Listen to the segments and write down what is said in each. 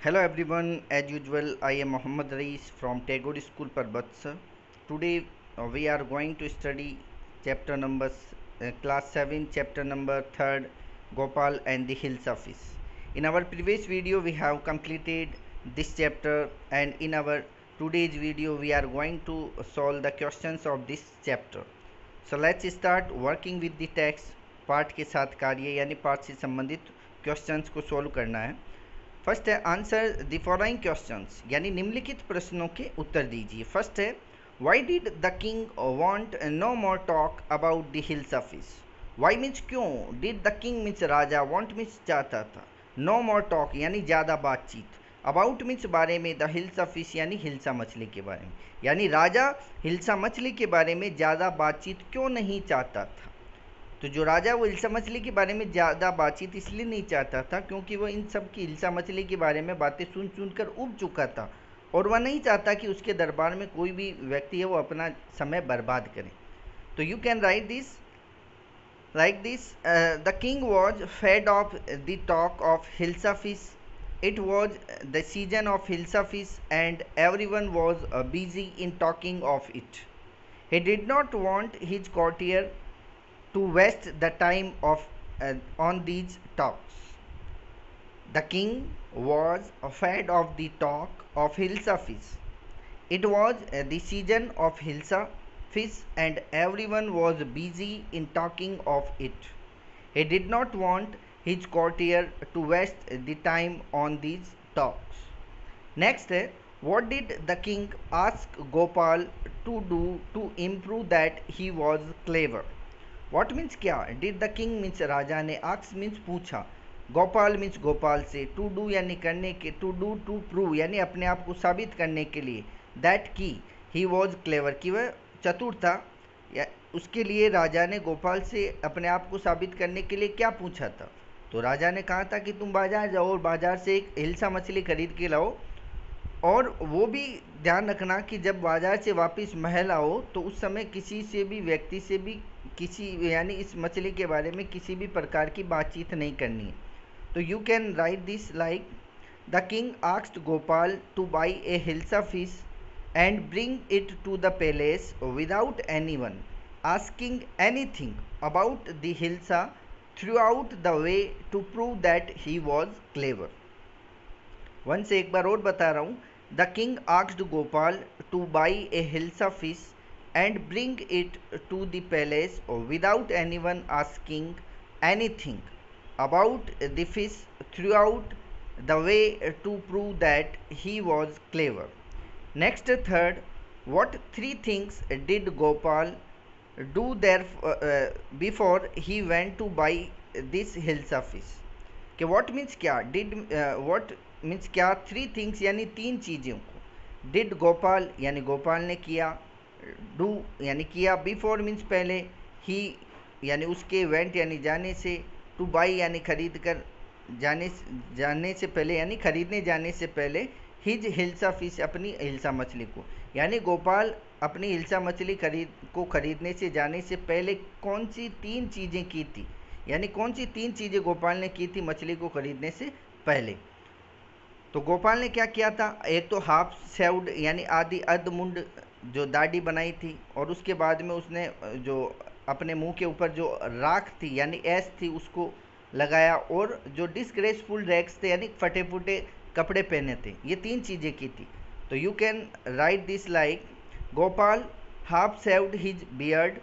Hello everyone, as usual, I am Muhammad Rais from Tagore School, Parbatsa. Today we are going to study chapter number class 7, chapter number 3rd, Gopal and the Hills Office. In our previous video, we have completed this chapter, and in our today's video, we are going to solve the questions of this chapter. So let's start working with the text. पाठ के साथ कार्य यानी पाठ से संबंधित questions को solve करना है. फर्स्ट है आंसर द फॉलोइंग क्वेश्चंस यानी निम्नलिखित प्रश्नों के उत्तर दीजिए. फर्स्ट है why did the king want no more talk about the hills office. Why means क्यों, डिड द किंग मीन्स राजा, वांट मीन्स चाहता था, नो मोर टॉक यानी ज़्यादा बातचीत, अबाउट मीन्स बारे में, द हिल्स ऑफिस यानी हिल्सा मछली के बारे में, यानी राजा हिल्सा मछली के बारे में ज़्यादा बातचीत क्यों नहीं चाहता था. तो जो राजा वो हिल्सा मछली के बारे में ज़्यादा बातचीत इसलिए नहीं चाहता था क्योंकि वो इन सब की हिल्सा मछली के बारे में बातें सुन सुन कर उब चुका था और वह नहीं चाहता कि उसके दरबार में कोई भी व्यक्ति है वो अपना समय बर्बाद करे. तो you can write this like this. The king was fed of the talk of hilsa fish. It was the season of hilsa fish and everyone was busy in talking of it. He did not want his courtier to waste the time on these talks. The king was fed of the talk of Hilsa fish. It was the season of Hilsa fish and everyone was busy in talking of it. He did not want his courtier to waste the time on these talks. Next, what did the king ask Gopal to do to improve that he was clever? What means क्या, did the king means राजा ने, आक्स means पूछा, Gopal means Gopal से, to do यानी करने के, to do to prove यानी अपने आप को साबित करने के लिए, दैट की ही वॉज क्लेवर कि वह चतुर था, या उसके लिए राजा ने गोपाल से अपने आप को साबित करने के लिए क्या पूछा था. तो राजा ने कहा था कि तुम बाजार जाओ और बाजार से एक हिल्सा मछली खरीद के लाओ और वो भी ध्यान रखना कि जब बाजार से वापस महल आओ तो उस समय किसी से भी व्यक्ति से भी किसी यानी इस मछली के बारे में किसी भी प्रकार की बातचीत नहीं करनी है. तो you can write this like the king asked Gopal to buy a hilsa fish and bring it to the palace without anyone asking anything about the hilsa throughout the way to prove that he was clever. One से एक बार और बता रहा हूँ. The king asked Gopal to buy a hilsa fish and bring it to the palace without anyone asking anything about the fish throughout the way to prove that he was clever. Next, third, what three things did Gopal do there before he went to buy this hilsa fish? कि what means क्या, did what means क्या, three things यानी तीन चीज़ों को, did Gopal यानी गोपाल ने किया, डू यानी किया, बिफोर मीन्स पहले, ही यानी उसके, वेंट यानी जाने से, टू बाई यानी खरीद कर, जाने से पहले यानी खरीदने जाने से पहले, हिज हिल्सा फिश अपनी हिल्सा मछली को, यानी गोपाल अपनी हिल्सा मछली खरीदने से जाने से पहले कौन सी तीन चीज़ें की थी, यानी कौन सी तीन चीज़ें गोपाल ने की थी मछली को खरीदने से पहले. तो गोपाल ने क्या किया था, एक तो हाफ सेव्ड यानी आधी अधमुंड जो दाढ़ी बनाई थी, और उसके बाद में उसने जो अपने मुंह के ऊपर जो राख थी यानी ऐश थी उसको लगाया, और जो डिसग्रेसफुल रैग्स थे यानी फटे फूटे कपड़े पहने थे, ये तीन चीज़ें की थी. तो you can write this like Gopal half shaved his beard,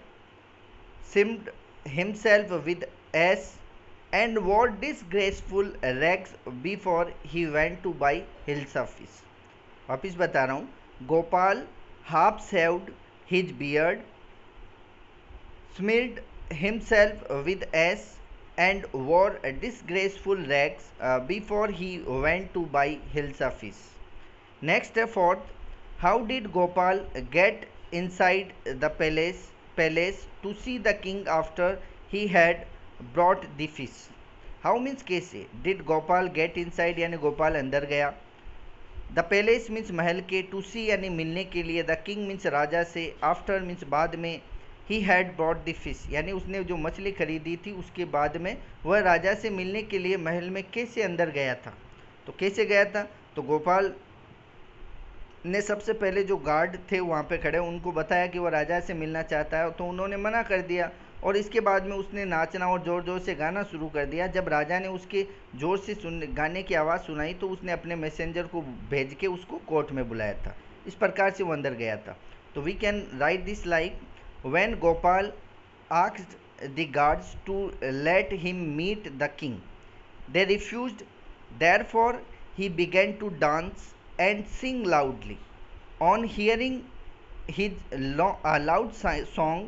smeared himself with ash and wore disgraceful rags before he went to buy hilsa fish. वापिस बता रहा हूँ, Gopal half shaved his beard, smeared himself with ash and wore disgraceful rags before he went to buy hilsa fish. Next, fourth, how did Gopal get inside the palace to see the king after he had brought the fish. How means कैसे, did Gopal get inside यानी गोपाल अंदर गया, the palace means महल के, to सी यानी मिलने के लिए, the king means राजा से, आफ्टर मीन्स बाद में, he had brought the fish यानी उसने जो मछली खरीदी थी उसके बाद में वह राजा से मिलने के लिए महल में कैसे अंदर गया था. तो कैसे गया था, तो गोपाल ने सबसे पहले जो गार्ड थे वहाँ पे खड़े उनको बताया कि वो राजा से मिलना चाहता है, तो उन्होंने मना कर दिया। और इसके बाद में उसने नाचना और ज़ोर ज़ोर से गाना शुरू कर दिया। जब राजा ने उसके ज़ोर से गाने की आवाज़ सुनाई तो उसने अपने मैसेंजर को भेज के उसको कोर्ट में बुलाया था। इस प्रकार से वो अंदर गया था। तो we can write this like when Gopal asked the guards to let him meet the king, they refused. Therefore he began to dance and sing loudly. On hearing his loud song,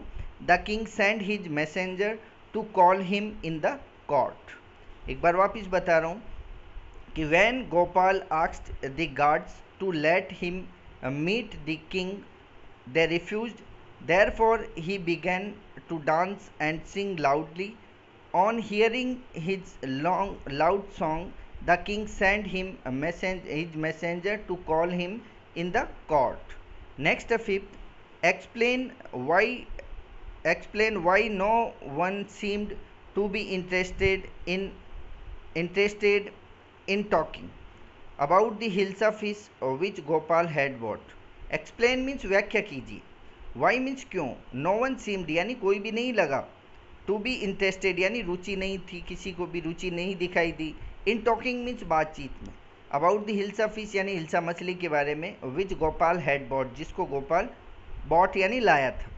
the king sent his messenger to call him in the court. एक बार वापिस बता रहा हूँ कि when Gopal asked the guards to let him meet the king, they refused. Therefore he began to dance and sing loudly. On hearing his loud song, the king sent him his messenger to call him in the court. Next, fifth, explain why no one seemed to be interested in talking about the hilsa fish which Gopal had bought. Explain means व्याख्या कीजिए. Why means क्यों. No one seemed यानी कोई भी नहीं लगा. To be interested यानी रुचि नहीं थी, किसी को भी रुचि नहीं दिखाई दी. इन टॉकिंग मीन्स बातचीत में. अबाउट द हिल्सा फिश यानी हिल्सा मछली के बारे में. विच गोपाल हैड बॉट जिसको गोपाल बॉट यानी लाया था.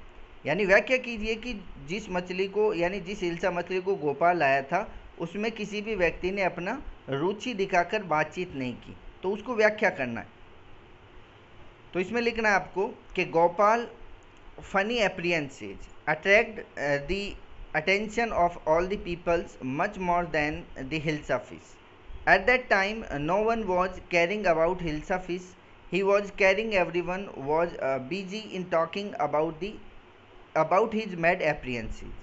यानी व्याख्या कीजिए कि जिस मछली को यानी जिस हिल्सा मछली को गोपाल लाया था उसमें किसी भी व्यक्ति ने अपना रुचि दिखाकर बातचीत नहीं की, तो उसको व्याख्या करना है. तो इसमें लिखना है आपको कि Gopal funny appearances attract the attention of all the peoples much more than the hilsa fish. At that time no one was caring about hilsa fish. He was caring, everyone was busy in talking about his mad appearances.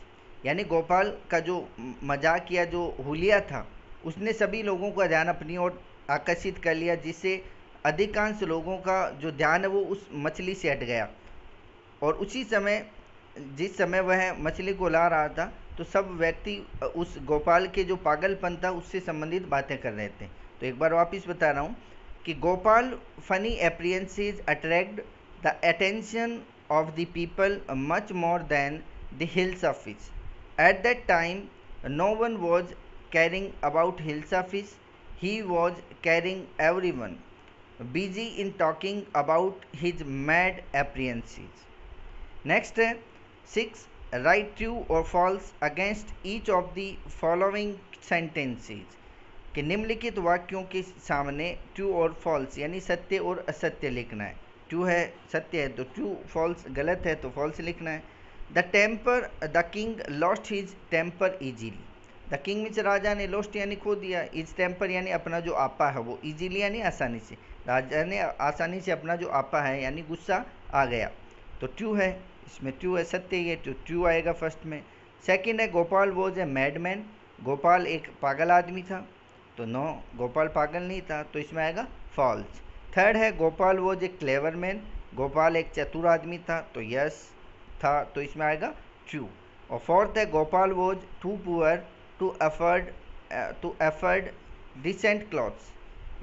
यानी गोपाल का जो मजाक या जो हुलिया था उसने सभी लोगों का ध्यान अपनी ओर आकर्षित कर लिया, जिससे अधिकांश लोगों का जो ध्यान है वो उस मछली से हट गया. और उसी समय जिस समय वह मछली को ला रहा था तो सब व्यक्ति उस गोपाल के जो पागलपन था उससे संबंधित बातें कर रहे थे. तो एक बार वापस बता रहा हूँ कि Gopal funny appearances attract the attention of the people much more than the hilsa fish. At that time no one was caring about hilsa fish. He was caring, everyone busy in talking about his mad appearances. Next है 6. Write true or false against each of the following sentences. कि निम्नलिखित वाक्यों के सामने true और false यानी सत्य और असत्य लिखना है. ट्रू है सत्य है तो ट्रू, फॉल्स गलत है तो फॉल्स लिखना है. The king lost his temper easily. The king means राजा ने, लॉस्ट यानी खो दिया, इज टेम्पर यानी अपना जो आपा है वो, इजीली यानी आसानी से. राजा ने आसानी से अपना जो आपा है यानी गुस्सा आ गया. तो ट्रू है, इसमें ट्रू है, सत्य ये तो ट्रू आएगा फर्स्ट में. सेकंड है Gopal was a madman. Gopal एक पागल आदमी था, तो नो, गोपाल पागल नहीं था, तो इसमें आएगा फॉल्स. थर्ड है Gopal was A clever man. Gopal एक चतुर आदमी था, तो यस था, तो इसमें आएगा ट्रू. और फोर्थ है Gopal was too poor to afford decent clothes.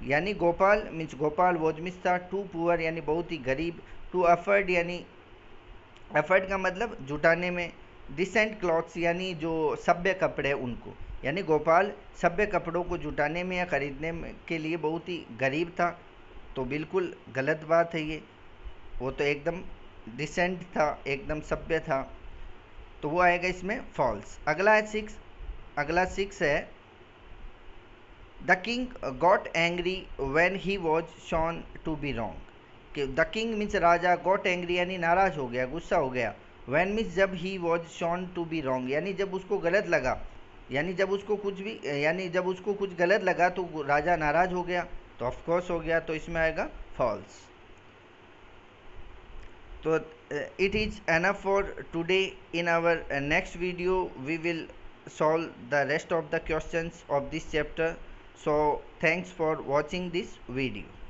यानी Gopal means Gopal was means था, टू पुअर यानी बहुत ही गरीब, टू अफोर्ड यानी एफर्ट का मतलब जुटाने में, डिसेंट क्लॉथ्स यानी जो सभ्य कपड़े हैं उनको. यानी गोपाल सभ्य कपड़ों को जुटाने में या खरीदने के लिए बहुत ही गरीब था, तो बिल्कुल गलत बात है ये. वो तो एकदम डिसेंट था, एकदम सभ्य था, तो वो आएगा इसमें फॉल्स. अगला है 6. अगला 6 है the king got angry when he was shown to be wrong. कि द किंग मीन्स राजा, गॉट एंग्री यानी नाराज हो गया, गुस्सा हो गया. व्हेन मीन्स जब he was shown to be wrong यानी जब उसको गलत लगा, यानी जब उसको कुछ गलत लगा तो राजा नाराज हो गया, तो ऑफकोर्स हो गया, तो इसमें आएगा फॉल्स. तो it is enough for today. In our next video we will solve the rest of the questions of this chapter. So thanks for watching this video.